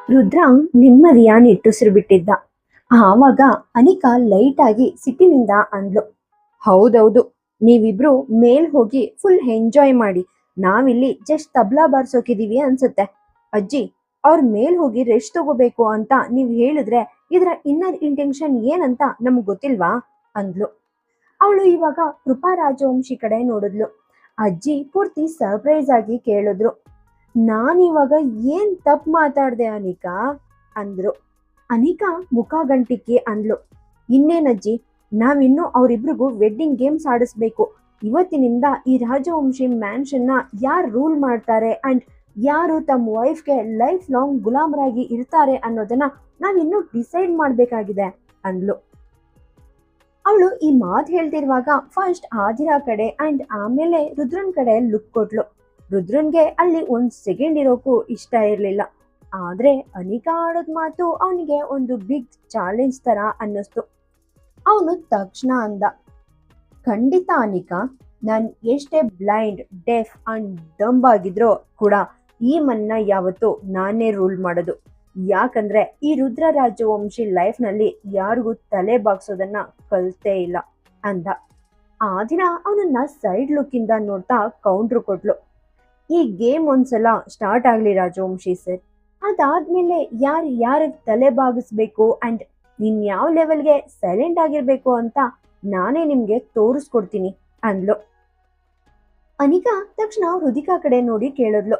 ರುದ್ರ ನೆಮ್ಮದಿಯ ನಿಟ್ಟುಸಿರು ಬಿಟ್ಟಿದ್ದ. ಆವಾಗ ಅನಿಕಾ ಲೈಟ್ ಆಗಿ ಸಿಟ್ಟಿನಿಂದ ಅಂದ್ಲು, ಹೌದೌದು, ನೀವಿಬ್ರು ಮೇಲ್ ಹೋಗಿ ಫುಲ್ ಎಂಜಾಯ್ ಮಾಡಿ. ನಾವಿಲ್ಲಿ ಜಸ್ಟ್ ತಬ್ಲಾ ಬಾರ್ಸೋಕಿದೀವಿ ಅನ್ಸುತ್ತೆ. ಅಜ್ಜಿ, ಅವ್ರ ಮೇಲ್ ಹೋಗಿ ರೆಸ್ಟ್ ತಗೋಬೇಕು ಅಂತ ನೀವ್ ಹೇಳಿದ್ರೆ ಇದರ ಇನ್ನರ್ ಇಂಟೆನ್ಷನ್ ಏನಂತ ನಮ್ಗ್ ಗೊತ್ತಿಲ್ವಾ ಅಂದ್ಲು. ಅವಳು ಇವಾಗ ಕೃಪಾ ರಾಜವಂಶಿ ಕಡೆ ನೋಡಿದ್ಲು. ಅಜ್ಜಿ ಪೂರ್ತಿ ಸರ್ಪ್ರೈಸ್ ಆಗಿ ಕೇಳಿದ್ರು, ನಾನಿವಾಗ ಏನ್ ತಪ್ಪು ಮಾತಾಡ್ದೆ ಅನಿಕಾ ಅಂದ್ರು. ಅನಿಕಾ ಮುಖ ಗಂಟಿಕ್ಕಿ ಅಂದ್ಲು, ಇನ್ನೇನಜ್ಜಿ, ನಾವಿನ್ನು ಅವರಿಬ್ರಿಗೂ ವೆಡ್ಡಿಂಗ್ ಗೇಮ್ಸ್ ಆಡಿಸ್ಬೇಕು. ಇವತ್ತಿನಿಂದ ಈ ರಾಜವಂಶಿ ಮ್ಯಾನ್ಷನ್ನ ಯಾರು ರೂಲ್ ಮಾಡ್ತಾರೆ ಅಂಡ್ ಯಾರು ತಮ್ಮ ವೈಫ್ಗೆ ಲೈಫ್ ಲಾಂಗ್ ಗುಲಾಮರಾಗಿ ಇರ್ತಾರೆ ಅನ್ನೋದನ್ನ ನಾವಿನ್ನೂ ಡಿಸೈಡ್ ಮಾಡ್ಬೇಕಾಗಿದೆ ಅಂದ್ಲು. ಅವಳು ಈ ಮಾತು ಹೇಳ್ತಿರುವಾಗ ಫಸ್ಟ್ ಆದಿರಾ ಕಡೆ ಅಂಡ್ ಆಮೇಲೆ ರುದ್ರನ್ ಕಡೆ ಲುಕ್ ಕೊಟ್ಲು. ರುದ್ರನ್ಗೆ ಅಲ್ಲಿ ಒಂದ್ ಸೆಕೆಂಡ್ ಇರೋಕ್ಕೂ ಇಷ್ಟ ಇರ್ಲಿಲ್ಲ. ಆದ್ರೆ ಅನಿಕಾ ಆಡೋದ್ ಮಾತು ಅವನಿಗೆ ಒಂದು ಬಿಗ್ ಚಾಲೆಂಜ್ ತರ ಅನ್ನಿಸ್ತು. ಅವನು ತಕ್ಷಣ ಅಂದ, ಖಂಡಿತ ಅನಿಕಾ, ನಾನ್ ಎಷ್ಟೇ ಬ್ಲೈಂಡ್, ಡೆಫ್ ಅಂಡ್ ಡಂಬ್ ಆಗಿದ್ರೋ ಕೂಡ ಈ ಮನ್ನ ಯಾವತ್ತೂ ನಾನೇ ರೂಲ್ ಮಾಡೋದು. ಯಾಕಂದ್ರೆ ಈ ರುದ್ರ ರಾಜವಂಶಿ ಲೈಫ್ ನಲ್ಲಿ ಯಾರಿಗೂ ತಲೆ ಬಾಗ್ಸೋದನ್ನ ಕಲ್ತೇ ಇಲ್ಲ ಅಂದ. ಆ ದಿನ ಅವನನ್ನ ಸೈಡ್ ಲುಕ್ ಇಂದ ನೋಡ್ತಾ ಕೌಂಟ್ರು ಕೊಟ್ಲು, ಈ ಗೇಮ್ ಒಂದ್ಸಲ ಸ್ಟಾರ್ಟ್ ಆಗ್ಲಿ ರಾಜವಂಶಿ ಸರ್, ಅದಾದ್ಮೇಲೆ ಯಾರ ತಲೆ ಬಾಗಿಸ್ಬೇಕು ಅಂಡ್ ನೀನ್ ಯಾವ ಲೆವೆಲ್ಗೆ ಸೈಲೆಂಟ್ ಆಗಿರ್ಬೇಕು ಅಂತ ನಾನೇ ನಿಮ್ಗೆ ತೋರಿಸ್ಕೊಡ್ತೀನಿ ಅಂದ್ಲು. ಅನಿಕಾ ತಕ್ಷಣ ಹೃದಿಕಾ ಕಡೆ ನೋಡಿ ಕೇಳಿದ್ಲು,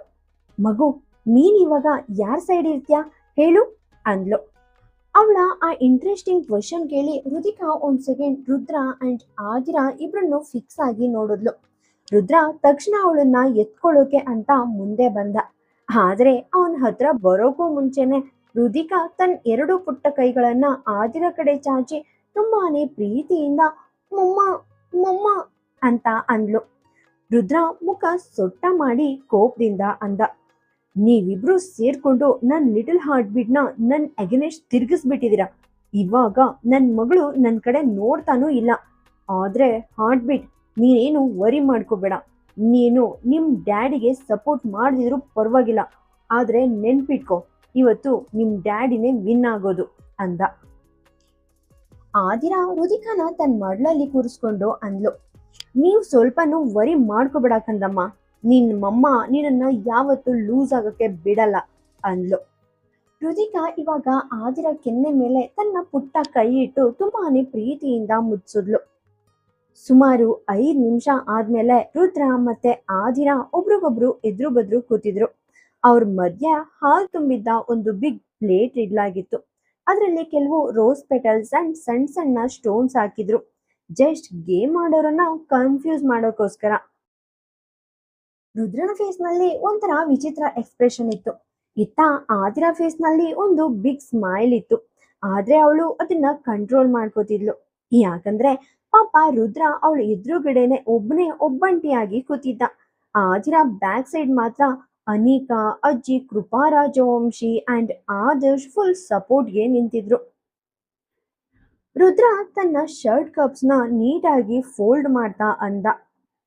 ಮಗು, ನೀನ್ ಇವಾಗ ಯಾರ್ ಸೈಡ್ ಇರ್ತೀಯಾ ಹೇಳು ಅಂದ್ಲು. ಅವಳ ಆ ಇಂಟ್ರೆಸ್ಟಿಂಗ್ ಕ್ವಶನ್ ಕೇಳಿ ಹೃದಿಕಾ ಒಂದ್ second Rudra and Adira ಇಬ್ರನ್ನು fix ಆಗಿ ನೋಡಿದ್ಲು. ರುದ್ರ ತಕ್ಷಣ ಅವಳನ್ನ ಎತ್ಕೊಳ್ಳೋಕೆ ಅಂತ ಮುಂದೆ ಬಂದ. ಆದ್ರೆ ಅವನ ಹತ್ರ ಬರೋಕೂ ಮುಂಚೆನೆ ರುದಿಕಾ ತನ್ನ ಎರಡು ಪುಟ್ಟ ಕೈಗಳನ್ನ ಆದಿರ ಕಡೆ ಚಾಚಿ ತುಂಬಾನೇ ಪ್ರೀತಿಯಿಂದ ಮೊಮ್ಮ ಮೊಮ್ಮ ಅಂತ ಅಂದ್ಲು. ರುದ್ರ ಮುಖ ಸೊಟ್ಟ ಮಾಡಿ ಕೋಪದಿಂದ ಅಂದ, ನೀವಿಬ್ರು ಸೇರ್ಕೊಂಡು ನನ್ ಲಿಟಲ್ ಹಾರ್ಟ್ ಬೀಟ್ನ ನನ್ ಅಗೇನೆಸ್ಟ್ ತಿರ್ಗಿಸ್ಬಿಟ್ಟಿದೀರ. ಇವಾಗ ನನ್ ಮಗಳು ನನ್ ಕಡೆ ನೋಡ್ತಾನೂ ಇಲ್ಲ. ಆದ್ರೆ ಹಾರ್ಟ್ ಬೀಟ್, ನೀನೇನು ವರಿ ಮಾಡ್ಕೋಬೇಡ. ನೀನು ನಿಮ್ ಡ್ಯಾಡಿಗೆ ಸಪೋರ್ಟ್ ಮಾಡದಿದ್ರು ಪರವಾಗಿಲ್ಲ, ಆದ್ರೆ ನೆನ್ಪಿಟ್ಕೋ, ಇವತ್ತು ನಿಮ್ ಡ್ಯಾಡಿನೇ ವಿನ್ ಆಗೋದು ಅಂದ. ಆದಿರಾ ರುದಿಕಾನ ತನ್ನ ಮಡ್ಲಲ್ಲಿ ಕೂರಿಸ್ಕೊಂಡು ಅಂದ್ಲು, ನೀವ್ ಸ್ವಲ್ಪನೂ ವರಿ ಮಾಡ್ಕೋಬೇಡ ಕಂದಮ್ಮ, ನಿನ್ ಮಮ್ಮ ನಿನ್ನ ಯಾವತ್ತೂ ಲೂಸ್ ಆಗಕ್ಕೆ ಬಿಡಲ್ಲ ಅಂದ್ಲು. ರುದಿಕಾ ಇವಾಗ ಆದಿರ ಕೆನ್ನೆ ಮೇಲೆ ತನ್ನ ಪುಟ್ಟ ಕೈ ಇಟ್ಟು ತುಂಬಾನೇ ಪ್ರೀತಿಯಿಂದ ಮುಚ್ಚಿದ್ಲು. ಸುಮಾರು 5 ನಿಮಿಷ ಆದ್ಮೇಲೆ ರುದ್ರ ಮತ್ತೆ ಆದಿರಾ ಒಬ್ರಿಗೊಬ್ರು ಎದುರು ಬದ್ರು ಕೂತಿದ್ರು. ಅವ್ರ ಮಧ್ಯ ಹಾಲು ತುಂಬಿದ್ದ ಒಂದು ಬಿಗ್ ಪ್ಲೇಟ್ ಇಡ್ಲಾಗಿತ್ತು. ಅದರಲ್ಲಿ ಕೆಲವು ರೋಸ್ ಪೆಟಲ್ಸ್ ಅಂಡ್ ಸಣ್ಣ ಸಣ್ಣ ಸ್ಟೋನ್ಸ್ ಹಾಕಿದ್ರು, ಜಸ್ಟ್ ಗೇಮ್ ಆಡೋರನ್ನ ಕನ್ಫ್ಯೂಸ್ ಮಾಡೋಕೋಸ್ಕರ. ರುದ್ರನ ಫೇಸ್ ನಲ್ಲಿ ಒಂಥರ ವಿಚಿತ್ರ ಎಕ್ಸ್ಪ್ರೆಷನ್ ಇತ್ತು. ಇತ್ತ ಆದಿರಾ ಫೇಸ್ ನಲ್ಲಿ ಒಂದು ಬಿಗ್ ಸ್ಮೈಲ್ ಇತ್ತು. ಆದ್ರೆ ಅವಳು ಅದನ್ನ ಕಂಟ್ರೋಲ್ ಮಾಡ್ಕೋತಿದ್ಲು. ಯಾಕಂದ್ರೆ ಪಾಪ ರುದ್ರ ಅವಳ ಎದುರುಗಡೆನೆ ಒಬ್ಬನೇ ಒಬ್ಬಂಟಿಯಾಗಿ ಕೂತಿದ್ದ. ಆದಿರಾ ಬ್ಯಾಕ್ ಸೈಡ್ ಮಾತ್ರ ಅನಿಕಾ, ಅಜ್ಜಿ, ಕೃಪಾ ರಾಜವಂಶಿ ಅಂಡ್ ಆದರ್ಶ್ ಫುಲ್ ಸಪೋರ್ಟ್ಗೆ ನಿಂತಿದ್ರು. ರುದ್ರ ತನ್ನ ಶರ್ಟ್ ಕಪ್ಸ್ ನ ನೀಟಾಗಿ ಫೋಲ್ಡ್ ಮಾಡ್ತಾ ಅಂದ,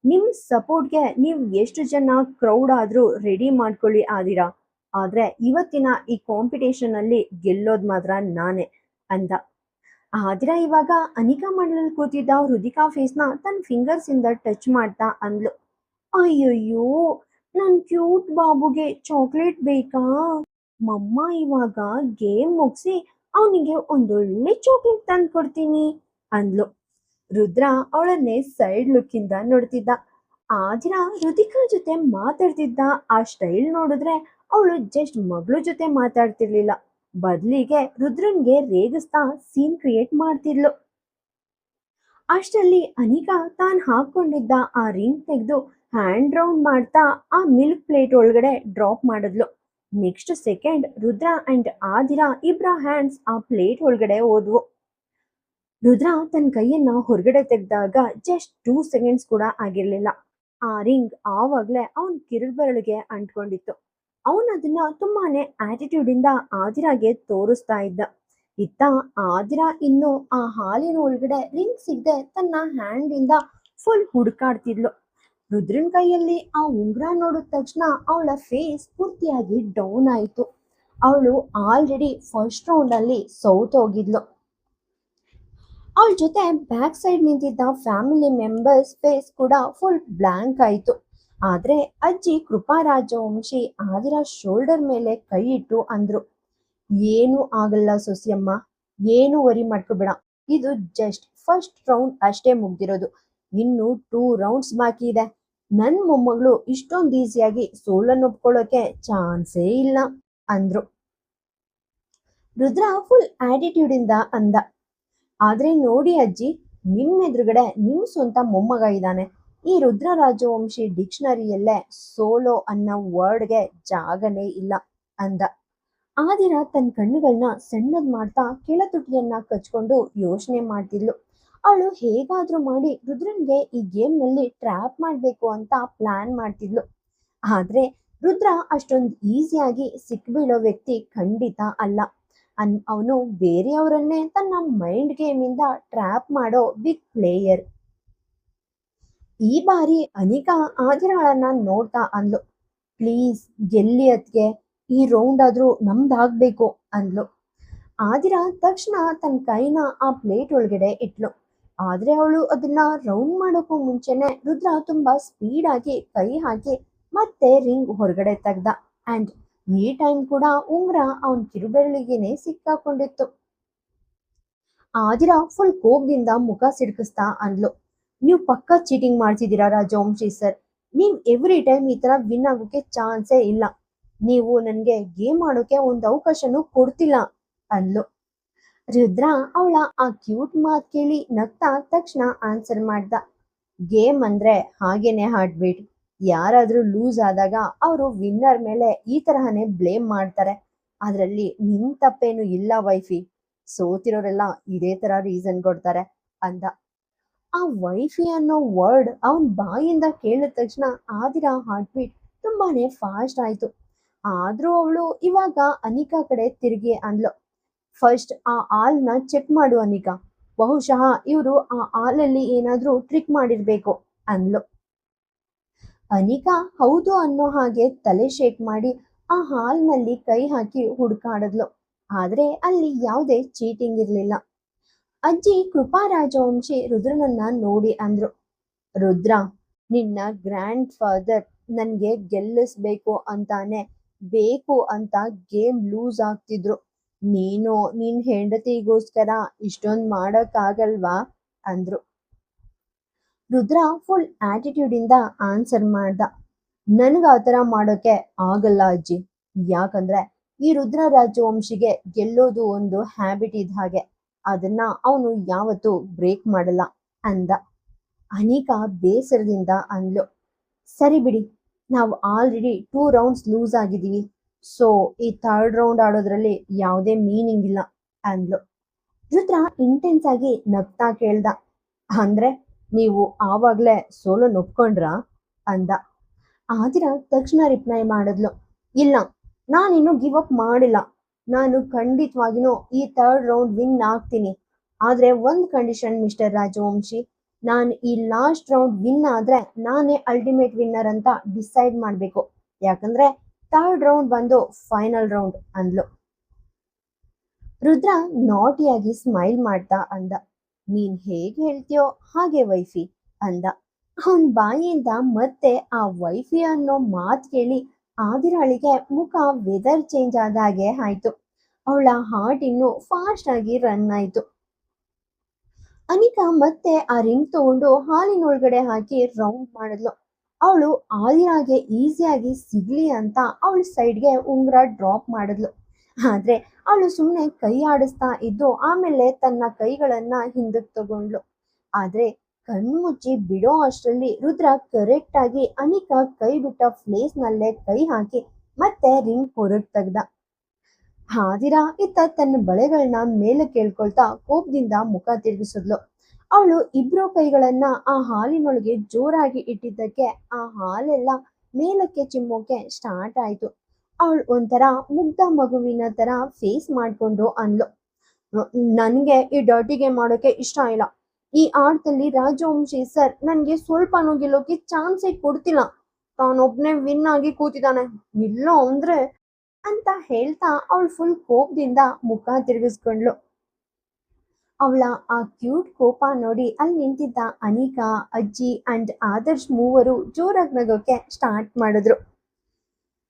ನಿಮ್ ಸಪೋರ್ಟ್ಗೆ ನೀವು ಎಷ್ಟು ಜನ ಕ್ರೌಡ್ ಆದ್ರೂ ರೆಡಿ ಮಾಡ್ಕೊಳ್ಳಿ ಆದಿರಾ, ಆದ್ರೆ ಇವತ್ತಿನ ಈ ಕಾಂಪಿಟೇಷನ್ ಅಲ್ಲಿ ಗೆಲ್ಲೋದ್ ಮಾತ್ರ ನಾನೇ ಅಂದ. ಆದಿರಾ ಇವಾಗ ಅನಿಕಾ ಮಂಡಲಲ್ಲಿ ಕೂತಿದ್ದ ಹೃದಿಕಾ ಫೇಸ್ ನ ತನ್ನ ಫಿಂಗರ್ಸ್ ಇಂದ ಟಚ್ ಮಾಡ್ತಾ ಅಂದ್ಲು, ಅಯ್ಯಯ್ಯೋ, ನನ್ ಕ್ಯೂಟ್ ಬಾಬುಗೆ ಚಾಕ್ಲೇಟ್ ಬೇಕಾ? ಮಮ್ಮ ಇವಾಗ ಗೇಮ್ ಮುಗಿಸಿ ಅವನಿಗೆ ಒಂದೊಳ್ಳೆ ಚಾಕ್ಲೇಟ್ ತಂದು ಕೊಡ್ತೀನಿ ಅಂದ್ಲು. ರುದ್ರ ಅವಳನ್ನೇ ಸೈಡ್ ಲುಕ್ ಇಂದ ನೋಡ್ತಿದ್ದ. ಆದಿರಾ ರುದಿಕಾ ಜೊತೆ ಮಾತಾಡ್ತಿದ್ದ ಆ ಸ್ಟೈಲ್ ನೋಡಿದ್ರೆ ಅವಳು ಜಸ್ಟ್ ಮಗಳು ಜೊತೆ ಮಾತಾಡ್ತಿರ್ಲಿಲ್ಲ, ಬದ್ಲಿಗೆ ರುದ್ರನ್ಗೆ ರೇಗಿಸ್ತಾ ಸೀನ್ ಕ್ರಿಯೇಟ್ ಮಾಡ್ತಿದ್ಲು. ಅಷ್ಟರಲ್ಲಿ ಅನಿಕಾ ತಾನ್ ಹಾಕೊಂಡಿದ್ದ ಆ ರಿಂಗ್ ತೆಗೆದು ಹ್ಯಾಂಡ್ ರೌಂಡ್ ಮಾಡ್ತಾ ಆ ಮಿಲ್ಕ್ ಪ್ಲೇಟ್ ಒಳಗಡೆ ಡ್ರಾಪ್ ಮಾಡಿದ್ಲು. ನೆಕ್ಸ್ಟ್ ಸೆಕೆಂಡ್ ರುದ್ರ ಅಂಡ್ ಆದಿರಾ ಇಬ್ರ ಹ್ಯಾಂಡ್ಸ್ ಆ ಪ್ಲೇಟ್ ಒಳಗಡೆ ಹೋದ್ವು. ರುದ್ರ ತನ್ನ ಕೈಯನ್ನ ಹೊರಗಡೆ ತೆಗೆದಾಗ ಜಸ್ಟ್ 2 ಸೆಕೆಂಡ್ಸ್ ಕೂಡ ಆಗಿರ್ಲಿಲ್ಲ. ಆ ರಿಂಗ್ ಆವಾಗ್ಲೇ ಅವನ್ ಕಿರುಬೆರಳಿಗೆ ಅಂಟ್ಕೊಂಡಿತ್ತು. ಅವನ್ ಅದನ್ನ ತುಂಬಾನೇ ಆಟಿಟ್ಯೂಡ್ ಇಂದ ಆದಿರಾಗೆ ತೋರಿಸ್ತಾ ಇದ್ದ. ಇತ್ತ ಆದಿರಾ ಇನ್ನು ಆ ಹಾಲಿನ ಒಳಗಡೆ ರಿಂಗ್ ಸಿಗದೆ ತನ್ನ ಹ್ಯಾಂಡ್ ಇಂದ ಫುಲ್ ಹುಡುಕಾಡ್ತಿದ್ಲು. ರುದ್ರನ್ ಕೈಯಲ್ಲಿ ಆ ಉಂಗ್ರ ನೋಡಿದ ತಕ್ಷಣ ಅವಳ ಫೇಸ್ ಪೂರ್ತಿಯಾಗಿ ಡೌನ್ ಆಯಿತು. ಅವಳು ಆಲ್ರೆಡಿ ಫಸ್ಟ್ ರೌಂಡ್ ಅಲ್ಲಿ ಸೌತ್ ಹೋಗಿದ್ಲು. ಅವಳ ಜೊತೆ ಬ್ಯಾಕ್ ಸೈಡ್ ನಿಂತಿದ್ದ ಫ್ಯಾಮಿಲಿ ಮೆಂಬರ್ಸ್ ಫೇಸ್ ಕೂಡ ಫುಲ್ ಬ್ಲಾಂಕ್ ಆಯ್ತು. ಆದ್ರೆ ಅಜ್ಜಿ ಕೃಪಾ ರಾಜವಂಶಿ ಆದಿರ ಶೋಲ್ಡರ್ ಮೇಲೆ ಕೈ ಇಟ್ಟು ಅಂದ್ರು, ಏನು ಆಗಲ್ಲ ಸೊಸಿಯಮ್ಮ, ಏನು ವರಿ ಮಾಡ್ಕೋಬೇಡ. ಇದು ಜಸ್ಟ್ ಫಸ್ಟ್ ರೌಂಡ್ ಅಷ್ಟೇ ಮುಗ್ದಿರೋದು. ಇನ್ನು 2 ರೌಂಡ್ಸ್ ಬಾಕಿ ಇದೆ. ನನ್ ಮೊಮ್ಮಗಳು ಇಷ್ಟೊಂದು ಈಸಿಯಾಗಿ ಸೋಲನ್ನು ಒಪ್ಕೊಳ್ಳೋಕೆ ಚಾನ್ಸೇ ಇಲ್ಲ ಅಂದ್ರು. ರುದ್ರ ಫುಲ್ ಆಟಿಟ್ಯೂಡ್ ಇಂದ ಅಂದ, ಆದ್ರೆ ನೋಡಿ ಅಜ್ಜಿ, ನಿಮ್ ಎದುರುಗಡೆ ನಿಮ್ ಸ್ವಂತ ಮೊಮ್ಮಗ ಇದ್ದಾನೆ. ಈ ರುದ್ರ ರಾಜವಂಶಿ ಡಿಕ್ಷನರಿಯಲ್ಲೇ ಸೋಲೋ ಅನ್ನೋ ವರ್ಡ್ಗೆ ಜಾಗನೇ ಇಲ್ಲ ಅಂದ. ಆದಿರ ತನ್ನ ಕಣ್ಣುಗಳನ್ನ ಸಣ್ಣದ್ ಮಾಡ್ತಾ ಕೆಳತುಟಿಯನ್ನ ಕಚ್ಕೊಂಡು ಯೋಚನೆ ಮಾಡ್ತಿದ್ಲು. ಅವಳು ಹೇಗಾದ್ರೂ ಮಾಡಿ ರುದ್ರನ್ಗೆ ಈ ಗೇಮ್ ನಲ್ಲಿ ಟ್ರ್ಯಾಪ್ ಮಾಡ್ಬೇಕು ಅಂತ ಪ್ಲಾನ್ ಮಾಡ್ತಿದ್ಲು. ಆದ್ರೆ ರುದ್ರ ಅಷ್ಟೊಂದು ಈಸಿಯಾಗಿ ಸಿಕ್ಬೀಳೋ ವ್ಯಕ್ತಿ ಖಂಡಿತ ಅಲ್ಲ. ಅವನು ಬೇರೆಯವರನ್ನೇ ತನ್ನ ಮೈಂಡ್ ಗೇಮ್ ಇಂದ ಟ್ರ್ಯಾಪ್ ಮಾಡೋ ಬಿಗ್ ಪ್ಲೇಯರ್. ಈ ಬಾರಿ ಅನಿಕಾ ಆದಿರಾಳನ್ನ ನೋಡ್ತಾ ಅಂದ್ಲು, ಪ್ಲೀಸ್ ಗೆಲ್ಲಿ ಅತ್ಗೆ, ಈ ರೌಂಡ್ ಆದ್ರೂ ನಮ್ದಾಗ್ಬೇಕು ಅಂದ್ಲು. ಆದಿರ ತಕ್ಷಣ ತನ್ನ ಕೈನ ಆ ಪ್ಲೇಟ್ ಒಳಗಡೆ ಇಟ್ಲು. ಆದ್ರೆ ಅವಳು ಅದನ್ನ ರೌಂಡ್ ಮಾಡೋಕ್ಕೂ ಮುಂಚೆನೆ ರುದ್ರ ತುಂಬಾ ಸ್ಪೀಡ್ ಆಗಿ ಕೈ ಹಾಕಿ ಮತ್ತೆ ರಿಂಗ್ ಹೊರಗಡೆ ತೆಗ್ದ. ಅಂಡ್ ಈ ಟೈಮ್ ಕೂಡ ಉಂಗ್ರ ಅವನ್ ಕಿರುಬೆರಳಿಗೆನೆ ಸಿಕ್ಕಾಕೊಂಡಿತ್ತು. ಆದಿರ ಫುಲ್ ಕೋಪದಿಂದ ಮುಖ ಸಿಡ್ಕಿಸ್ತಾ ಅಂದ್ಲು, ನೀವು ಪಕ್ಕಾ ಚೀಟಿಂಗ್ ಮಾಡ್ತಿದ್ದೀರಾ ರಾಜವಂಶಿ ಸರ್. ನೀವ್ ಎವ್ರಿ ಟೈಮ್ ಈ ತರ ವಿನ್ ಆಗೋಕೆ ಚಾನ್ಸೇ ಇಲ್ಲ. ನೀವು ನನ್ಗೆ ಗೇಮ್ ಆಡೋಕೆ ಒಂದು ಅವಕಾಶನೂ ಕೊಡ್ತಿಲ್ಲ ಅಂದ್ಲು. ರುದ್ರ ಅವಳ ಆ ಕ್ಯೂಟ್ ಮಾತ್ ಕೇಳಿ ನಗ್ತಾ ತಕ್ಷಣ ಆನ್ಸರ್ ಮಾಡ್ದ, ಗೇಮ್ ಅಂದ್ರೆ ಹಾಗೇನೆ ಹಾರ್ಟ್. ಯಾರಾದ್ರೂ ಲೂಸ್ ಆದಾಗ ಅವರು ವಿನ್ನರ್ ಮೇಲೆ ಈ ತರಹನೇ ಬ್ಲೇಮ್ ಮಾಡ್ತಾರೆ. ಅದ್ರಲ್ಲಿ ನಿನ್ ತಪ್ಪೇನು ಇಲ್ಲ ವೈಫಿ. ಸೋತಿರೋರೆಲ್ಲ ಇದೇ ತರ ರೀಸನ್ ಕೊಡ್ತಾರೆ ಅಂದ. ಆ ವೈಫಿ ಅನ್ನೋ ವರ್ಡ್ ಅವನ್ ಬಾಯಿಂದ ಕೇಳಿದ ತಕ್ಷಣ ಆದಿರ ಹಾರ್ಟ್ ಬೀಟ್ ತುಂಬಾನೇ ಫಾಸ್ಟ್ ಆಯ್ತು. ಆದ್ರೂ ಅವಳು ಇವಾಗ ಅನಿಕಾ ಕಡೆ ತಿರುಗಿ ಅಂದ್ಲು, ಫಸ್ಟ್ ಆ ಆಲ್ನ ಚೆಕ್ ಮಾಡು ಅನಿಕಾ, ಬಹುಶಃ ಇವರು ಆ ಆಲಲ್ಲಿ ಏನಾದ್ರೂ ಟ್ರಿಕ್ ಮಾಡಿರ್ಬೇಕು ಅಂದ್ಲು. ಅನಿಕಾ ಹೌದು ಅನ್ನೋ ಹಾಗೆ ತಲೆ ಶೇಕ್ ಮಾಡಿ ಆ ಹಾಲ್ನಲ್ಲಿ ಕೈ ಹಾಕಿ ಹುಡುಕಾಡಿದ್ಲು. ಆದ್ರೆ ಅಲ್ಲಿ ಯಾವುದೇ ಚೀಟಿಂಗ್ ಇರ್ಲಿಲ್ಲ. ಅಜ್ಜಿ ಕೃಪಾ ರಾಜವಂಶಿ ರುದ್ರನನ್ನ ನೋಡಿ ಅಂದ್ರು, ರುದ್ರ, ನಿನ್ನ ಗ್ರ್ಯಾಂಡ್ ಫಾದರ್ ನನ್ಗೆ ಗೆಲ್ಲಿಸ್ಬೇಕು ಅಂತಾನೆ ಬೇಕು ಅಂತ ಗೇಮ್ ಲೂಸ್ ಆಗ್ತಿದ್ರು. ನೀನು ನಿನ್ ಹೆಂಡತಿಗೋಸ್ಕರ ಇಷ್ಟೊಂದ್ ಮಾಡಕ್ಕಾಗಲ್ವಾ ಅಂದ್ರು. ರುದ್ರ ಫುಲ್ ಆಟಿಟ್ಯೂಡ್ ಇಂದ ಆನ್ಸರ್ ಮಾಡ್ದ, ನನ್ಗ ಆತರ ಮಾಡೋಕೆ ಆಗಲ್ಲ ಅಜ್ಜಿ. ಯಾಕಂದ್ರೆ ಈ ರುದ್ರ ರಾಜವಂಶಿಗೆ ಗೆಲ್ಲೋದು ಒಂದು ಹ್ಯಾಬಿಟ್ ಇದ್ದ ಹಾಗೆ, ಅದನ್ನ ಅವನು ಯಾವತ್ತೂ ಬ್ರೇಕ್ ಮಾಡಲ್ಲ ಅಂದ. ಅನಿಕಾ ಬೇಸರದಿಂದ ಅಂದ್ಲು, ಸರಿ ಬಿಡಿ, ನಾವು ಆಲ್ರೆಡಿ 2 ರೌಂಡ್ಸ್ ಲೂಸ್ ಆಗಿದೀವಿ. ಸೊ ಈ 3rd ರೌಂಡ್ ಆಡೋದ್ರಲ್ಲಿ ಯಾವುದೇ ಮೀನಿಂಗ್ ಇಲ್ಲ ಅಂದ್ಲು. ರುದ್ರ ಇಂಟೆನ್ಸ್ ಆಗಿ ನಗ್ತಾ ಕೇಳ್ದ, ಅಂದ್ರೆ ನೀವು ಆವಾಗ್ಲೇ ಸೋಲೋ ಒಪ್ಕೊಂಡ್ರಾ ಅಂದ. ಆದಿರ ತಕ್ಷಣ ರಿಪ್ಲೈ ಮಾಡಿದ್ಲು, ಇಲ್ಲ, ನಾನಿನ್ನು ಗಿವ್ ಅಪ್ ಮಾಡಿಲ್ಲ. ನಾನು ಖಂಡಿತವಾಗಿನೂ ಈ 3rd ರೌಂಡ್ ವಿನ್ ಆಗ್ತೀನಿ. ಆದ್ರೆ ಒಂದ್ ಕಂಡೀಷನ್ ಮಿಸ್ಟರ್ ರಾಜವಂಶಿ, ನಾನು ಈ ಲಾಸ್ಟ್ ರೌಂಡ್ ವಿನ್ ಆದ್ರೆ ನಾನೇ ಅಲ್ಟಿಮೇಟ್ ವಿನ್ನರ್ ಅಂತ ಡಿಸೈಡ್ ಮಾಡ್ಬೇಕು. ಯಾಕಂದ್ರೆ 3rd ರೌಂಡ್ ಬಂದು ಫೈನಲ್ ರೌಂಡ್ ಅಂದ್ಲು. ರುದ್ರ ನಾಟಿಯಾಗಿ ಸ್ಮೈಲ್ ಮಾಡ್ತಾ ಅಂದ, ನೀನ್ ಹೇಗ್ ಹೇಳ್ತೀಯೋ ಹಾಗೆ ವೈಫಿ ಅಂದ. ಅವನ್ ಬಾಯಿಯಿಂದ ಮತ್ತೆ ಆ ವೈಫಿ ಅನ್ನೋ ಮಾತ್ ಕೇಳಿ ಆದಿರಾಳಿಗೆ ಮುಖ ವೆದರ್ ಚೇಂಜ್ ಆದ ಹಾಗೆ ಆಯ್ತು. ಅವಳ ಹಾರ್ಟ್ ಇನ್ನು ಫಾಸ್ಟ್ ಆಗಿ ರನ್ ಆಯ್ತು. ಅನಿಕಾ ಮತ್ತೆ ಆ ರಿಂಗ್ ತಗೊಂಡು ಹಾಲಿನೊಳಗಡೆ ಹಾಕಿ ರೌಂಡ್ ಮಾಡಿದ್ಲು. ಅವಳು ಆದಿರಾಗೆ ಈಸಿಯಾಗಿ ಸಿಗ್ಲಿ ಅಂತ ಅವಳ ಸೈಡ್ಗೆ ಉಂಗ್ರ ಡ್ರಾಪ್ ಮಾಡಿದ್ಲು. ಆದ್ರೆ ಅವಳು ಸುಮ್ಮನೆ ಕೈ ಆಡಿಸ್ತಾ ಇದ್ದು ಆಮೇಲೆ ತನ್ನ ಕೈಗಳನ್ನ ಹಿಂದಕ್ಕೆ ತಗೊಂಡ್ಲು. ಆದ್ರೆ ಕಣ್ಮುಚ್ಚಿ ಬಿಡೋ ಅಷ್ಟರಲ್ಲಿ ರುದ್ರ ಕರೆಕ್ಟ್ ಆಗಿ ಅನಿಕಾ ಕೈ ಬಿಟ್ಟ ಪ್ಲೇಸ್ ನಲ್ಲೇ ಕೈ ಹಾಕಿ ಮತ್ತೆ ರಿಂಗ್ ಹೊರಗ್ ತೆಗ್ದ. ಆದಿರಾ ಇತ್ತ ತನ್ನ ಬಳೆಗಳನ್ನ ಮೇಲೆ ಕೇಳ್ಕೊಳ್ತಾ ಕೋಪದಿಂದ ಮುಖ ತಿರುಗಿಸಿದ್ಲು. ಅವಳು ಇಬ್ರು ಕೈಗಳನ್ನ ಆ ಹಾಲಿನೊಳಗೆ ಜೋರಾಗಿ ಇಟ್ಟಿದ್ದಕ್ಕೆ ಆ ಹಾಲೆಲ್ಲ ಮೇಲಕ್ಕೆ ಚಿಮ್ಮೋಕೆ ಸ್ಟಾರ್ಟ್ ಆಯ್ತು. ಅವಳು ಒಂಥರ ಮುಗ್ಧ ಮಗುವಿನ ತರ ಫೇಸ್ ಮಾಡ್ಕೊಂಡು ಅಂದ್ಲು, ನನ್ಗೆ ಈ ಡರ್ಟಿ ಗೇಮ್ ಮಾಡೋಕೆ ಇಷ್ಟ ಇಲ್ಲ. ಈ ಆಟದಲ್ಲಿ ರಾಜವಂಶಿ ಸರ್ ನನ್ಗೆ ಸ್ವಲ್ಪನೂ ಗೆಲ್ಲೋಕೆ ಚಾನ್ಸೇ ಕೊಡ್ತಿಲ್ಲ. ತಾನೊಬ್ನೇ ವಿನ್ ಆಗಿ ಕೂತಿದ್ದಾನೆ. ಇಲ್ಲ ಅಂದ್ರೆ ಅಂತ ಹೇಳ್ತಾ ಅವಳು ಫುಲ್ ಕೋಪದಿಂದ ಮುಖ ತಿರುಗಿಸ್ಕೊಂಡ್ಲು. ಅವಳ ಆ ಕ್ಯೂಟ್ ಕೋಪ ನೋಡಿ ಅಲ್ಲಿ ನಿಂತಿದ್ದ ಅನಿಕಾ, ಅಜ್ಜಿ ಅಂಡ್ ಆದರ್ಶ್ ಮೂವರು ಜೋರಾಗಿ ನಗೋಕೆ ಸ್ಟಾರ್ಟ್ ಮಾಡಿದ್ರು.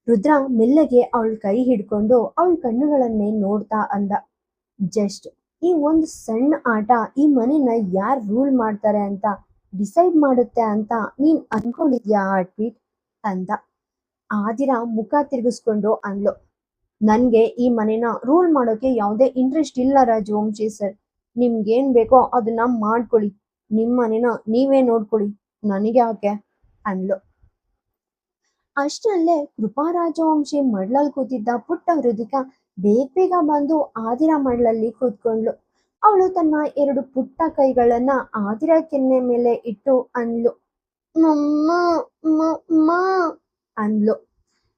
ರುದ್ರ ಮೆಲ್ಲಗೆ ಅವಳ ಕೈ ಹಿಡ್ಕೊಂಡು ಅವಳ ಕಣ್ಣುಗಳನ್ನೇ ನೋಡ್ತಾ ಅಂದ, ಜಸ್ಟ್ ಈ ಒಂದು ಸಣ್ಣ ಆಟ ಈ ಮನೆನ ಯಾರು ರೂಲ್ ಮಾಡ್ತಾರೆ ಅಂತ ಡಿಸೈಡ್ ಮಾಡುತ್ತೆ ಅಂತ ನೀನ್ ಅನ್ಕೊಂಡಿದ್ಯಾ ಹಾರ್ಟ್ಬೀಟ್ ಅಂದ. ಆದಿರಾ ಮುಖ ತಿರುಗಿಸ್ಕೊಂಡು ಅಂದ್ಲು, ನನ್ಗೆ ಈ ಮನೆನ ರೂಲ್ ಮಾಡೋಕೆ ಯಾವುದೇ ಇಂಟ್ರೆಸ್ಟ್ ಇಲ್ಲ ರಾಜವಂಶಿ ಸರ್. ನಿಮ್ಗೇನ್ ಬೇಕೋ ಅದನ್ನ ಮಾಡ್ಕೊಳ್ಳಿ, ನಿಮ್ ಮನೆನ ನೀವೇ ನೋಡ್ಕೊಳ್ಳಿ, ನನಗೆ ಯಾಕೆ ಅಂದ್ಲು. ಅಷ್ಟರಲ್ಲೇ ಕೃಪಾ ರಾಜವಂಶಿ ಮಡ್ಲಲ್ಲಿ ಕೂತಿದ್ದ ಪುಟ್ಟ ಹೃದಿಕ ಬೇಗ ಬೇಗ ಬಂದು ಆದಿರಾ ಮಡ್ಲಲ್ಲಿ ಕೂತ್ಕೊಂಡ್ಲು. ಅವಳು ತನ್ನ ಎರಡು ಪುಟ್ಟ ಕೈಗಳನ್ನ ಆದಿರಾ ಕೆನ್ನೆ ಮೇಲೆ ಇಟ್ಟು ಅಂದ್ಲು, ಮಮ್ಮ ಮಮ್ಮ ಅಂದ್ಲು.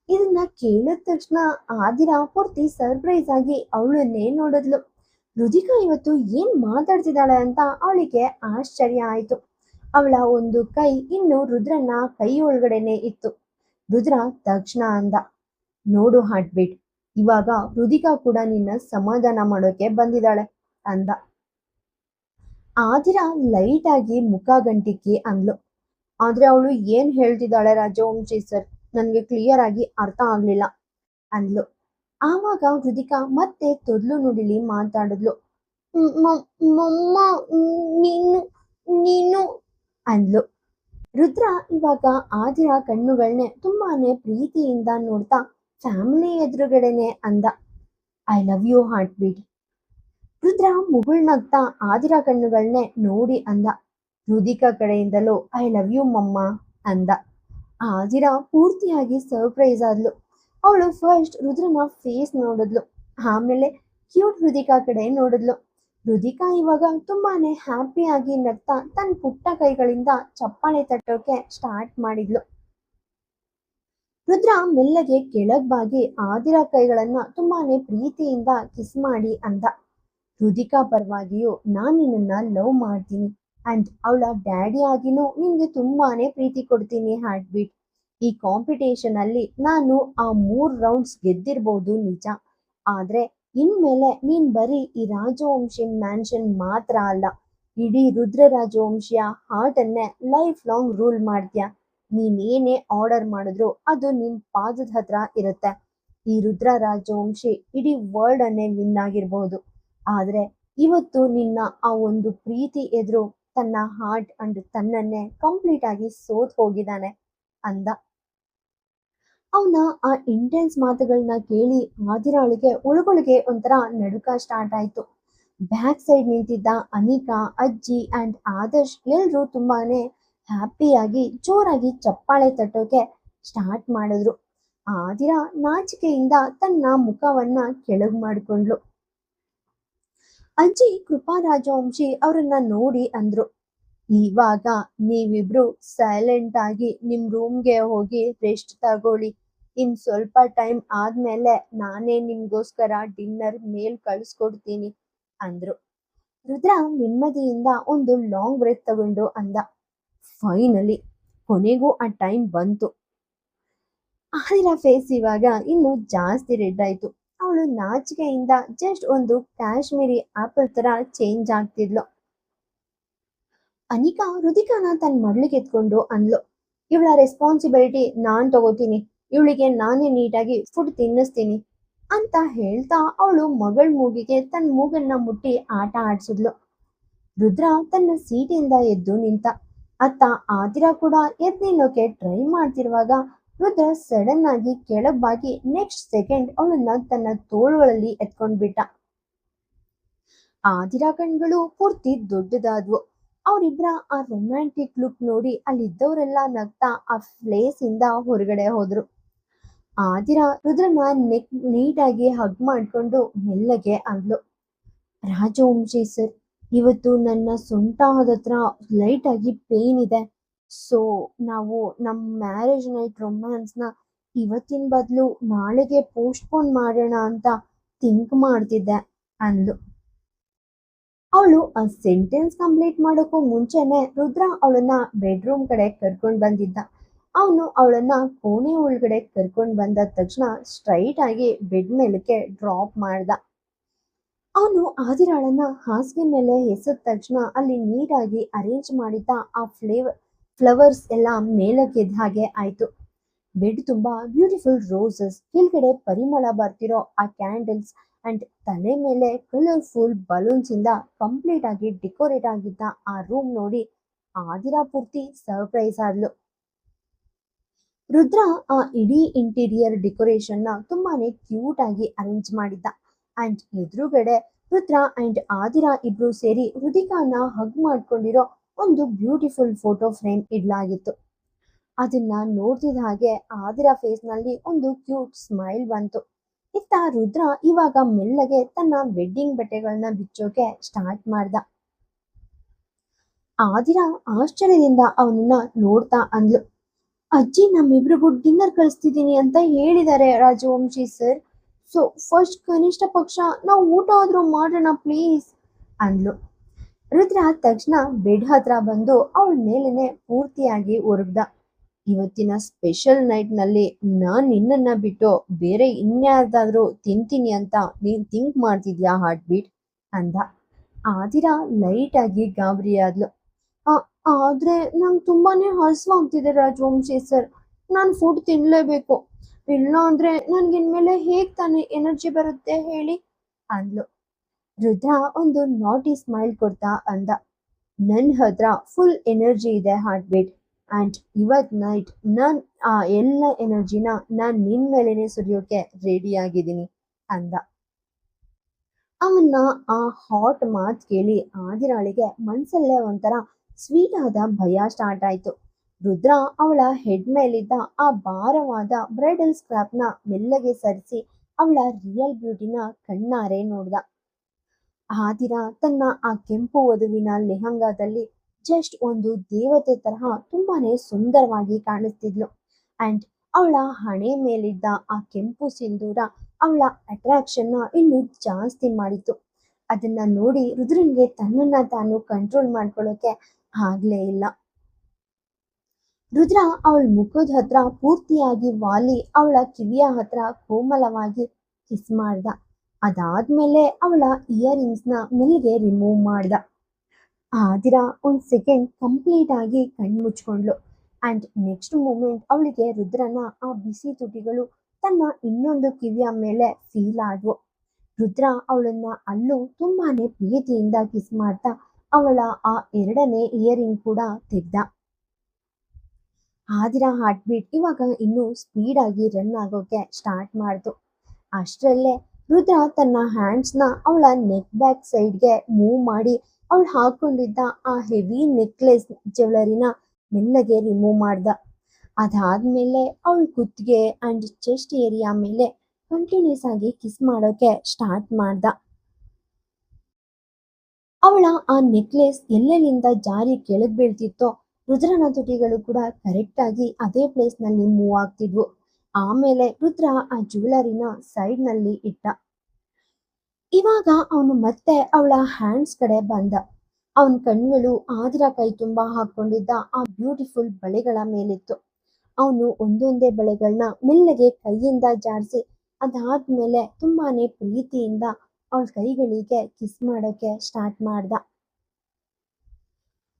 ಇದನ್ನ ಕೇಳಿದ ತಕ್ಷಣ ಆದಿರಾ ಪೂರ್ತಿ ಸರ್ಪ್ರೈಸ್ ಆಗಿ ಅವಳನ್ನೇ ನೋಡಿದ್ಲು. ರುದಿಕಾ ಇವತ್ತು ಏನ್ ಮಾತಾಡ್ತಿದ್ದಾಳೆ ಅಂತ ಅವಳಿಗೆ ಆಶ್ಚರ್ಯ ಆಯ್ತು. ಅವಳ ಒಂದು ಕೈ ಇನ್ನು ರುದ್ರನ ಕೈ ಒಳಗಡೆನೆ ಇತ್ತು. ರುದ್ರ ತಕ್ಷಣ ಅಂದ, ನೋಡು ಹಾರ್ಟ್ಬೀಟ್, ಇವಾಗ ರುದಿಕಾ ಕೂಡ ನಿನ್ನ ಸಮಾಧಾನ ಮಾಡೋಕೆ ಬಂದಿದ್ದಾಳೆ ಅಂದ. ಆದಿರಾ ಲೈಟ್ ಆಗಿ ಮುಖ ಗಂಟಿಕ್ಕಿ ಅಂದ್ಲು, ಆದ್ರೆ ಅವಳು ಏನ್ ಹೇಳ್ತಿದ್ದಾಳೆ ರಾಜವಂಶಿ ಸರ್, ನನ್ಗೆ ಕ್ಲಿಯರ್ ಆಗಿ ಅರ್ಥ ಆಗ್ಲಿಲ್ಲ ಅಂದ್ಲು. ಆವಾಗ ರುದಿಕಾ ಮತ್ತೆ ತೊದ್ಲು ನುಡಿಲಿ ಮಾತಾಡಿದ್ಲು. ಮಮ್ಮ ನೀನು ನೀನು ಅಂದ್ಲು. ರುದ್ರ ಇವಾಗ ಆದಿರಾ ಕಣ್ಣುಗಳನ್ನೇ ತುಂಬಾನೇ ಪ್ರೀತಿಯಿಂದ ನೋಡ್ತಾ ಫ್ಯಾಮಿಲಿ ಎದುರುಗಡೆನೆ ಅಂದ, I love you heart beat. Rudra ಮುಗುಳ್ನಗ್ತಾ ಆದಿರಾ ಕಣ್ಣುಗಳನ್ನೇ ನೋಡಿ ಅಂದ. ರುದಿಕಾ ಕಡೆಯಿಂದಲೂ ಐ ಲವ್ ಯು ಮಮ್ಮ ಅಂದ. ಆದಿರಾ ಪೂರ್ತಿಯಾಗಿ ಸರ್ಪ್ರೈಸ್ ಆದ್ಲು. ಅವಳು ಫಸ್ಟ್ ರುದ್ರನ ಫೇಸ್ ನೋಡಿದ್ಲು, ಆಮೇಲೆ ಕ್ಯೂಟ್ ರುದಿಕಾ ಕಡೆ ನೋಡಿದ್ಲು. ರುದಿಕಾ ಇವಾಗ ತುಂಬಾನೇ ಹ್ಯಾಪಿಯಾಗಿ ನಗ್ತಾ ತನ್ನ ಪುಟ್ಟ ಕೈಗಳಿಂದ ಚಪ್ಪಾಳೆ ತಟ್ಟೋಕೆ ಸ್ಟಾರ್ಟ್ ಮಾಡಿದ್ಲು. ರುದ್ರ ಮೆಲ್ಲಗೆ ಕೆಳಗ್ ಬಾಗಿ ಆದಿರಾ ಕೈಗಳನ್ನ ತುಂಬಾನೇ ಪ್ರೀತಿಯಿಂದ ಕಿಸ್ ಮಾಡಿ ಅಂದ, ರುದಿಕಾ ಪರವಾಗಿಯೂ ನಾನ್ ನಿನ್ನನ್ನ ಲವ್ ಮಾಡ್ತೀನಿ ಅಂಡ್ ಅವಳ ಡ್ಯಾಡಿ ಆಗಿನೂ ನಿನ್ಗೆ ತುಂಬಾನೇ ಪ್ರೀತಿ ಕೊಡ್ತೀನಿ ಹಾರ್ಟ್ ಬೀಟ್. ಈ ಕಾಂಪಿಟೇಷನ್ ಅಲ್ಲಿ ನಾನು ಆ 3 ರೌಂಡ್ಸ್ ಗೆದ್ದಿರ್ಬೋದು ನಿಜ, ಆದ್ರೆ ಇನ್ಮೇಲೆ ನೀನ್ ಬರೀ ಈ ರಾಜವಂಶಿ ಮ್ಯಾನ್ಷನ್ ಮಾತ್ರ ಅಲ್ಲ, ಇಡೀ ರುದ್ರ ರಾಜವಂಶಿಯ ಹಾರ್ಟ್ ಅನ್ನೇ ಲೈಫ್ ಲಾಂಗ್ ರೂಲ್ ಮಾಡ್ತೀಯ. ನೀನೇನೇ ಆರ್ಡರ್ ಮಾಡಿದ್ರು ಅದು ನಿನ್ ಪಾದದ ಹತ್ರ ಇರುತ್ತೆ. ಈ ರುದ್ರ ರಾಜವಂಶಿ ಇಡೀ ವರ್ಲ್ಡ್ ಅನ್ನೇ ವಿನ್ ಆಗಿರ್ಬಹುದು, ಆದ್ರೆ ಇವತ್ತು ನಿನ್ನ ಆ ಒಂದು ಪ್ರೀತಿ ಎದುರು ತನ್ನ ಹಾರ್ಟ್ ಅಂಡ್ ತನ್ನನ್ನೇ ಕಂಪ್ಲೀಟ್ ಆಗಿ ಸೋತ್ ಹೋಗಿದ್ದಾನೆ ಅಂದ. ಅವನ ಆ ಇಂಟೆನ್ಸ್ ಮಾತುಗಳನ್ನ ಕೇಳಿ ಆದಿರಾಳಿಗೆ ಒಳಗೊಳಗೆ ಒಂಥರ ನಡುಕ ಸ್ಟಾರ್ಟ್ ಆಯ್ತು. ಬ್ಯಾಕ್ ಸೈಡ್ ನಿಂತಿದ್ದ ಅನಿಕಾ, ಅಜ್ಜಿ ಅಂಡ್ ಆದರ್ಶ್ ಎಲ್ರೂ ತುಂಬಾನೇ ಹ್ಯಾಪಿಯಾಗಿ ಜೋರಾಗಿ ಚಪ್ಪಾಳೆ ತಟ್ಟೋಕೆ ಸ್ಟಾರ್ಟ್ ಮಾಡಿದ್ರು. ಆದಿರಾ ನಾಚಿಕೆಯಿಂದ ತನ್ನ ಮುಖವನ್ನ ಕೆಳಗ್ ಮಾಡಿಕೊಂಡ್ಲು. ಅಜ್ಜಿ ಕೃಪಾ ರಾಜವಂಶಿ ಅವರನ್ನ ನೋಡಿ ಅಂದ್ರು, ಇವಾಗ ನೀವಿಬ್ರು ಸೈಲೆಂಟ್ ಆಗಿ ನಿಮ್ ರೂಮ್ಗೆ ಹೋಗಿ ರೆಸ್ಟ್ ತಗೊಳ್ಳಿ. ಇನ್ ಸ್ವಲ್ಪ ಟೈಮ್ ಆದ್ಮೇಲೆ ನಾನೇ ನಿಮ್ಗೋಸ್ಕರ ಡಿನ್ನರ್ ಮೇಲ್ ಕಳಿಸ್ಕೊಡ್ತೀನಿ ಅಂದ್ರು. ರುದ್ರ ನೆಮ್ಮದಿಯಿಂದ ಒಂದು ಲಾಂಗ್ ಬ್ರೆತ್ ತಗೊಂಡು ಅಂದ, ಫೈನಲಿ ಕೊನೆಗೂ ಆ ಟೈಮ್ ಬಂತು. ಆದಿರಾ ಫೇಸ್ ಇವಾಗ ಇನ್ನು ಜಾಸ್ತಿ ರೆಡ್ ಆಯ್ತು. ಅವಳು ನಾಚಿಕೆಯಿಂದ ಜಸ್ಟ್ ಒಂದು ಕಾಶ್ಮೀರಿ ಆಪಲ್ ತರ ಚೇಂಜ್ ಆಗ್ತಿದ್ಲು. ಅನಿಕಾ ರುದಿಕಾನ ತನ್ನ ಮಡ್ಲಿಗೆ ಎತ್ಕೊಂಡು ಅಂದ್ಲು, ಇವಳ ರೆಸ್ಪಾನ್ಸಿಬಿಲಿಟಿ ನಾನ್ ತಗೋತೀನಿ, ಇವಳಿಗೆ ನಾನೇ ನೀಟಾಗಿ ಫುಡ್ ತಿನ್ನಿಸ್ತೀನಿ ಅಂತ ಹೇಳ್ತಾ ಅವಳು ಮಗಳ ಮೂಗಿಗೆ ತನ್ನ ಮೂಗನ್ನ ಮುಟ್ಟಿ ಆಟ ಆಡ್ಸಿದ್ಲು. ರುದ್ರ ತನ್ನ ಸೀಟಿಂದ ಎದ್ದು ನಿಂತ. ಅತ್ತ ಆದಿರಾ ಕೂಡ ಎದ್ದು ನಿಲ್ಲೋಕೆ ಟ್ರೈ ಮಾಡ್ತಿರುವಾಗ ರುದ್ರ ಸಡನ್ ಆಗಿ ಕೆಳಗ್ ಬಾಗಿ ನೆಕ್ಸ್ಟ್ ಸೆಕೆಂಡ್ ಅವಳನ್ನ ತನ್ನ ತೋಳುಗಳಲ್ಲಿ ಎತ್ಕೊಂಡ್ಬಿಟ್ಟ. ಆದಿರಾ ಕಣ್ಗಳು ಪೂರ್ತಿ ದೊಡ್ಡದಾದ್ವು. ಅವರಿಬ್ಬರ ಆ ರೊಮ್ಯಾಂಟಿಕ್ ಲುಕ್ ನೋಡಿ ಅಲ್ಲಿದ್ದವರೆಲ್ಲ ನಗ್ತಾ ಆ ಪ್ಲೇಸ್ ಇಂದ ಹೊರಗಡೆ ಹೋದ್ರು. ಆದಿರಾ ರುದ್ರನ ನೆಕ್ ನೀಟಾಗಿ ಹಗ್ ಮಾಡ್ಕೊಂಡು ಮೆಲ್ಲಗೆ ಅಂದ್ಲು, ರಾಜವಂಶಿ ಸರ್, ಇವತ್ತು ನನ್ನ ಸೊಂಟದ ಹತ್ರ ಲೈಟ್ ಆಗಿ ಪೇನ್ ಇದೆ. ಸೊ ನಾವು ನಮ್ಮ ಮ್ಯಾರೇಜ್ ನೈಟ್ ರೊಮ್ಯಾನ್ಸ್ನ ಇವತ್ತಿನ ಬದಲು ನಾಳೆಗೆ ಪೋಸ್ಟ್ಪೋನ್ ಮಾಡೋಣ ಅಂತ ಥಿಂಕ್ ಮಾಡ್ತಿದ್ದೆ ಅಂದ್ಲು. ಅವಳು ಆ ಸೆಂಟೆನ್ಸ್ ಕಂಪ್ಲೀಟ್ ಮಾಡೋಕ್ಕೂ ಮುಂಚೆನೆ ರುದ್ರ ಅವಳನ್ನ ಬೆಡ್ರೂಮ್ ಕಡೆ ಕರ್ಕೊಂಡು ಬಂದಿದ್ದ. ಅವನು ಅವಳನ್ನ ಕೋಣೆ ಒಳಗಡೆ ಕರ್ಕೊಂಡು ಬಂದ ತಕ್ಷಣ ಸ್ಟ್ರೈಟ್ ಆಗಿ ಬೆಡ್ ಮೇಲಕ್ಕೆ ಡ್ರಾಪ್ ಮಾಡ್ದ. ಅವನು ಆದಿರಾಳನ್ನ ಹಾಸಿಗೆ ಮೇಲೆ ಎಸೆದ ತಕ್ಷಣ ಅಲ್ಲಿ ನೀಟಾಗಿ ಅರೇಂಜ್ ಮಾಡಿದ್ದ ಆ ಫ್ಲವರ್ಸ್ ಎಲ್ಲ ಮೇಲಕ್ಕೆದ್ದ ಹಾಗೆ ಆಯ್ತು. ಬೆಡ್ ತುಂಬಾ ಬ್ಯೂಟಿಫುಲ್ ರೋಸಸ್, ಕೆಳಗಡೆ ಪರಿಮಳ ಬರ್ತಿರೋ ಆ ಕ್ಯಾಂಡಲ್ಸ್ ಅಂಡ್ ತಲೆ ಮೇಲೆ ಕಲರ್ಫುಲ್ ಬಲೂನ್ಸ್ ಇಂದ ಕಂಪ್ಲೀಟ್ ಆಗಿ ಡೆಕೋರೇಟ್ ಆಗಿದ್ದ ಆ ರೂಮ್ ನೋಡಿ ಆದಿರಾ ಪೂರ್ತಿ ಸರ್ಪ್ರೈಸ್ ಆದ್ಲು. ರುದ್ರ ಆ ಇಡೀ ಇಂಟೀರಿಯರ್ ಡೆಕೋರೇಷನ್ ನ ತುಂಬಾನೇ ಕ್ಯೂಟ್ ಆಗಿ ಅರೇಂಜ್ ಮಾಡಿದ್ದ. ಅಂಡ್ ಎದುರುಗಡೆ ರುದ್ರ ಅಂಡ್ ಆದಿರಾ ಇಬ್ರು ಸೇರಿ ಹೃದಿಕಾನ ಹಗ್ ಮಾಡ್ಕೊಂಡಿರೋ ಒಂದು ಬ್ಯೂಟಿಫುಲ್ ಫೋಟೋ ಫ್ರೇಮ್ ಇಡ್ಲಾಗಿತ್ತು. ಅದನ್ನ ನೋಡ್ತಿದ್ದ ಹಾಗೆ ಆದಿರಾ ಫೇಸ್ ನಲ್ಲಿ ಒಂದು ಕ್ಯೂಟ್ ಸ್ಮೈಲ್ ಬಂತು. ಇತ್ತ ರುದ್ರ ಇವಾಗ ಮೆಲ್ಲಗೆ ತನ್ನ ವೆಡ್ಡಿಂಗ್ ಬಟ್ಟೆಗಳನ್ನ ಬಿಚ್ಚೋಕೆ ಸ್ಟಾರ್ಟ್ ಮಾಡ್ದ. ಆದಿರಾ ಆಶ್ಚರ್ಯದಿಂದ ಅವನನ್ನ ನೋಡ್ತಾ ಅಂದ್ಲು, ಅಜ್ಜಿ ನಮ್ಮಿಬ್ರಿಗೂ ಡಿನ್ನರ್ ಕಳಿಸ್ತಿದ್ದೀನಿ ಅಂತ ಹೇಳಿದ್ದಾರೆ ರಾಜವಂಶಿ ಸರ್. ಸೊ ಫಸ್ಟ್ ಕನಿಷ್ಠ ಪಕ್ಷ ನಾವು ಊಟ ಆದ್ರೂ ಮಾಡೋಣ ಪ್ಲೀಸ್ ಅಂದ್ಲು. ರುದ್ರ ತಕ್ಷಣ ಬೆಡ್ ಹತ್ರ ಬಂದು ಅವಳ ಮೇಲೇನೆ ಪೂರ್ತಿಯಾಗಿ ಒರಗ್ದ. ಇವತ್ತಿನ ಸ್ಪೆಷಲ್ ನೈಟ್ ನಲ್ಲಿ ನಾನ್ ನಿನ್ನನ್ನ ಬಿಟ್ಟು ಬೇರೆ ಇನ್ಯಾರ್ದಾದ್ರೂ ತಿಂತೀನಿ ಅಂತ ನೀನ್ ಥಿಂಕ್ ಮಾಡ್ತಿದ್ಯಾ ಹಾರ್ಟ್ ಬೀಟ್ ಅಂದ. ಆದಿರಾ ಲೈಟ್ ಆಗಿ ಗಾಬರಿ ಆದ್ಲು. ಆದ್ರೆ ನಂಗೆ ತುಂಬಾನೇ ಹಸುವಾಗ್ತಿದೆ ರಾಜವಂಶಿ ಸರ್, ನಾನು ಫುಡ್ ತಿನ್ಲೇಬೇಕು, ಇಲ್ಲ ಅಂದ್ರೆ ನನ್ಗೆ ಇನ್ಮೇಲೆ ಹೇಗ್ ತಾನೇ ಎನರ್ಜಿ ಬರುತ್ತೆ ಹೇಳಿ ಅಂದ್ಲು. ರುದ್ರ ಒಂದು ನಾಟಿ ಸ್ಮೈಲ್ ಕೊಡ್ತಾ ಅಂದ, ನನ್ ಹತ್ರ ಫುಲ್ ಎನರ್ಜಿ ಇದೆ ಹಾರ್ಟ್ ಬೀಟ್, ಅಂಡ್ ಇವತ್ ನೈಟ್ ನಾನ್ ಆ ಎಲ್ಲ ಎನರ್ಜಿನ ನಾನ್ ನಿನ್ ಮೇಲೆನೆ ಸುರಿಯೋಕೆ ರೆಡಿ ಆಗಿದ್ದೀನಿ ಅಂದ. ಅವನ್ನ ಆ ಹಾಟ್ ಮಾತ್ ಕೇಳಿ ಆದಿರಾಳಿಗೆ ಮನ್ಸಲ್ಲೇ ಒಂಥರ ಸ್ವೀಟ್ ಆದ ಭಯ ಸ್ಟಾರ್ಟ್ ಆಯ್ತು. ರುದ್ರ ಅವಳ ಹೆಡ್ ಮೇಲಿದ್ದ ಆ ಭಾರವಾದ ಬ್ರೈಡಲ್ ಸ್ಕ್ರಾಪ್ ನ ಮೆಲ್ಲಗೆ ಸರಿಸಿ ಅವಳ ರಿಯಲ್ ಬ್ಯೂಟಿನ ಕಣ್ಣಾರೆ ನೋಡ್ದ. ಆದಿರಾ ತನ್ನ ಆ ಕೆಂಪು ವಧುವಿನ ಲೆಹಂಗಾದಲ್ಲಿ ಜಸ್ಟ್ ಒಂದು ದೇವತೆ ತರಹ ತುಂಬಾನೇ ಸುಂದರವಾಗಿ ಕಾಣಿಸ್ತಿದ್ಲು. ಅಂಡ್ ಅವಳ ಹಣೆ ಮೇಲಿದ್ದ ಆ ಕೆಂಪು ಸಿಂಧೂರ ಅವಳ ಅಟ್ರಾಕ್ಷನ್ ನ ಇನ್ನು ಜಾಸ್ತಿ ಮಾಡಿತ್ತು. ಅದನ್ನ ನೋಡಿ ರುದ್ರನ್ಗೆ ತನ್ನನ್ನ ತಾನು ಕಂಟ್ರೋಲ್ ಮಾಡ್ಕೊಳ್ಳೋಕೆ ಆಗ್ಲೇ ಇಲ್ಲ. ರುದ್ರ ಅವಳ ಮುಖದ ಹತ್ರ ಪೂರ್ತಿಯಾಗಿ ವಾಲಿ ಅವಳ ಕಿವಿಯ ಹತ್ರ ಕೋಮಲವಾಗಿ ಕಿಸ್ ಮಾಡ್ದ. ಅದಾದ್ಮೇಲೆ ಅವಳ ಇಯರಿಂಗ್ಸ್ ನ ಮೆಲ್ಗೆ ರಿಮೂವ್ ಮಾಡ್ದ. ಆದಿರಾ ಒಂದ್ ಸೆಕೆಂಡ್ ಕಂಪ್ಲೀಟ್ ಆಗಿ ಕಣ್ಮುಚ್ಕೊಂಡ್ಲು. ಅಂಡ್ ನೆಕ್ಸ್ಟ್ ಮೂಮೆಂಟ್ ಅವಳಿಗೆ ರುದ್ರನ ಆ ಬಿಸಿ ತುಟಿಗಳು ತನ್ನ ಇನ್ನೊಂದು ಕಿವಿಯ ಮೇಲೆ ಫೀಲ್ ಆದ್ವು. ರುದ್ರ ಅವಳನ್ನ ಅಲ್ಲೂ ತುಂಬಾನೇ ಪ್ರೀತಿಯಿಂದ ಕಿಸ್ ಮಾಡ್ತಾ ಅವಳ ಆ ಎರಡನೇ ಇಯರಿಂಗ್ ಕೂಡ ತೆಗ್ದ. ಆದಿರಾ ಹಾರ್ಟ್ ಬೀಟ್ ಇವಾಗ ಇನ್ನೂ ಸ್ಪೀಡ್ ಆಗಿ ರನ್ ಆಗೋಕೆ ಸ್ಟಾರ್ಟ್ ಮಾಡ್ತು. ಅಷ್ಟರಲ್ಲೇ ರುದ್ರ ತನ್ನ ಹ್ಯಾಂಡ್ಸ್ ನ ಅವಳ ನೆಕ್ ಬ್ಯಾಕ್ ಸೈಡ್ಗೆ ಮೂವ್ ಮಾಡಿ ಅವಳು ಹಾಕೊಂಡಿದ್ದ ಆ ಹೆವಿ ನೆಕ್ಲೆಸ್ ಜ್ಯುವೆಲರಿನ ಮೆಲ್ಲಗೆ ರಿಮೂವ್ ಮಾಡ್ದ. ಅದಾದ್ಮೇಲೆ ಅವಳ ಕುತ್ತಿಗೆ ಅಂಡ್ ಚೆಸ್ಟ್ ಏರಿಯಾ ಮೇಲೆ ಕಂಟಿನ್ಯೂಸ್ ಆಗಿ ಕಿಸ್ ಮಾಡೋಕೆ ಸ್ಟಾರ್ಟ್ ಮಾಡ್ದ. ಅವಳ ಆ ನೆಕ್ಲೆಸ್ ಎಲ್ಲೆಲ್ಲಿಂದ ಜಾರಿ ಕೆಳಗ್ ಬೀಳ್ತಿತ್ತೋ ರುದ್ರನ ತುಟಿಗಳು ಕೂಡ ಕರೆಕ್ಟ್ ಆಗಿ ಅದೇ ಪ್ಲೇಸ್ ನಲ್ಲಿ ಮೂವ್ ಆಗ್ತಿದ್ವು. ಆಮೇಲೆ ರುದ್ರ ಆ ಜ್ಯುವೆಲರಿನ ಸೈಡ್ ನಲ್ಲಿ ಇಟ್ಟ. ಇವಾಗ ಅವನು ಮತ್ತೆ ಅವಳ ಹ್ಯಾಂಡ್ಸ್ ಕಡೆ ಬಂದ. ಅವನ ಕಣ್ಗಳು ಆದಿರ ಕೈ ತುಂಬಾ ಹಾಕೊಂಡಿದ್ದ ಆ ಬ್ಯೂಟಿಫುಲ್ ಬಳೆಗಳ ಮೇಲಿತ್ತು. ಅವನು ಒಂದೊಂದೇ ಬಳೆಗಳನ್ನ ಮೆಲ್ಲಗೆ ಕೈಯಿಂದ ಜಾರಿಸಿ ಅದಾದ್ಮೇಲೆ ತುಂಬಾನೇ ಪ್ರೀತಿಯಿಂದ ಅವಳ ಕೈಗಳಿಗೆ ಕಿಸ್ ಮಾಡೋಕೆ ಸ್ಟಾರ್ಟ್ ಮಾಡ್ದ.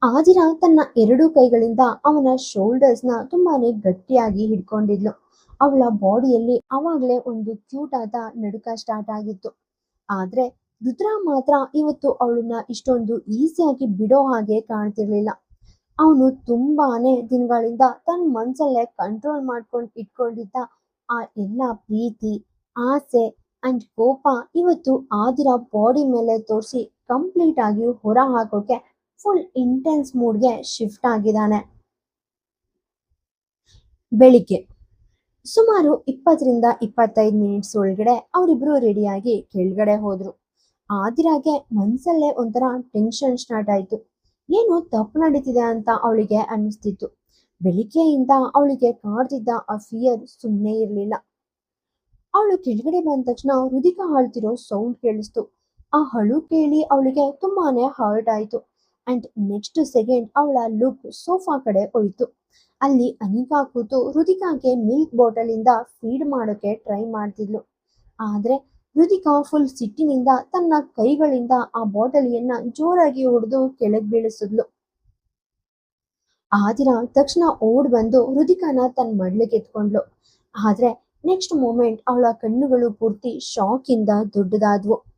ಆದಿರ ತನ್ನ ಎರಡು ಕೈಗಳಿಂದ ಅವನ ಶೋಲ್ಡರ್ಸ್ ನ ತುಂಬಾನೇ ಗಟ್ಟಿಯಾಗಿ ಹಿಡ್ಕೊಂಡಿದ್ಲು. ಅವಳ ಬಾಡಿಯಲ್ಲಿ ಅವಾಗ್ಲೇ ಒಂದು ಕ್ಯೂಟ್ ಆದ ನಡುಕ ಸ್ಟಾರ್ಟ್ ಆಗಿತ್ತು. ಆದ್ರೆ ರುದ್ರ ಮಾತ್ರ ಇವತ್ತು ಅವಳನ್ನ ಇಷ್ಟೊಂದು ಈಸಿಯಾಗಿ ಬಿಡೋ ಹಾಗೆ ಕಾಣ್ತಿರ್ಲಿಲ್ಲ. ಅವನು ತುಂಬಾನೇ ದಿನಗಳಿಂದ ತನ್ನ ಮನ್ಸಲ್ಲೇ ಕಂಟ್ರೋಲ್ ಮಾಡ್ಕೊಂಡು ಇಟ್ಕೊಂಡಿದ್ದ ಆ ಎಲ್ಲ ಪ್ರೀತಿ, ಆಸೆ ಅಂಡ್ ಕೋಪ ಇವತ್ತು ಆದಿರ ಬಾಡಿ ಮೇಲೆ ತೋರಿಸಿ ಕಂಪ್ಲೀಟ್ ಆಗಿ ಹೊರ ಹಾಕೋಕೆ ಫುಲ್ ಇಂಟೆನ್ಸ್ ಮೂಡ್ಗೆ ಶಿಫ್ಟ್ ಆಗಿದ್ದಾನೆ. ಬೆಳಿಗ್ಗೆ ಸುಮಾರು 20 ರಿಂದ 25 ಮಿನಿಟ್ಸ್ ಒಳಗಡೆ ಅವರಿಬ್ರು ರೆಡಿಯಾಗಿ ಕೆಳಗಡೆ ಹೋದ್ರು. ಆದಿರಾಗೆ ಮನ್ಸಲ್ಲೇ ಒಂಥರ ಟೆನ್ಷನ್ ಸ್ಟಾರ್ಟ್ ಆಯ್ತು. ಏನೋ ತಪ್ಪು ನಡೀತಿದೆ ಅಂತ ಅವಳಿಗೆ ಅನ್ನಿಸ್ತಿತ್ತು. ಬೆಳಿಗ್ಗೆಯಿಂದ ಅವಳಿಗೆ ಕಾಡ್ತಿದ್ದ ಆ ಫಿಯರ್ ಸುಮ್ಮನೆ ಇರಲಿಲ್ಲ. ಅವಳು ಕೆಳಗಡೆ ಬಂದ ತಕ್ಷಣ ಹೃದಿಕಾ ಅಳ್ತಿರೋ ಸೌಂಡ್ ಕೇಳಿಸ್ತು. ಆ ಅಳು ಕೇಳಿ ಅವಳಿಗೆ ತುಂಬಾನೇ ಹರ್ಟ್ ಆಯ್ತು. ಅಂಡ್ ನೆಕ್ಸ್ಟ್ ಸೆಕೆಂಡ್ ಅವಳ ಲುಕ್ ಸೋಫಾ ಕಡೆ ಹೋಯ್ತು. ಅಲ್ಲಿ ಅನಿಕಾ ಕೂತು ಹೃದಿಕಾಗೆ ಮಿಲ್ಕ್ ಬಾಟಲ್ ಇಂದ ಫೀಡ್ ಮಾಡೋಕೆ ಟ್ರೈ ಮಾಡ್ತಿದ್ಲು. ಆದ್ರೆ ಹೃದಿಕಾ ಫುಲ್ ಸಿಟ್ಟಿನಿಂದ ತನ್ನ ಕೈಗಳಿಂದ ಆ ಬಾಟಲಿಯನ್ನ ಜೋರಾಗಿ ಹೊಡೆದು ಕೆಳಗ್ ಬೀಳಿಸಿದ್ಲು. ಆ ದಿನ ತಕ್ಷಣ ಓಡ್ ಬಂದು ಹೃದಿಕಾನ ತನ್ನ ಮಡ್ಲಿಗೆ ಎತ್ಕೊಂಡ್ಲು. ಆದ್ರೆ ನೆಕ್ಸ್ಟ್ ಮೂಮೆಂಟ್ ಅವಳ ಕಣ್ಣುಗಳು ಪೂರ್ತಿ ಶಾಕ್ ಇಂದ ದೊಡ್ಡದಾದ್ವು.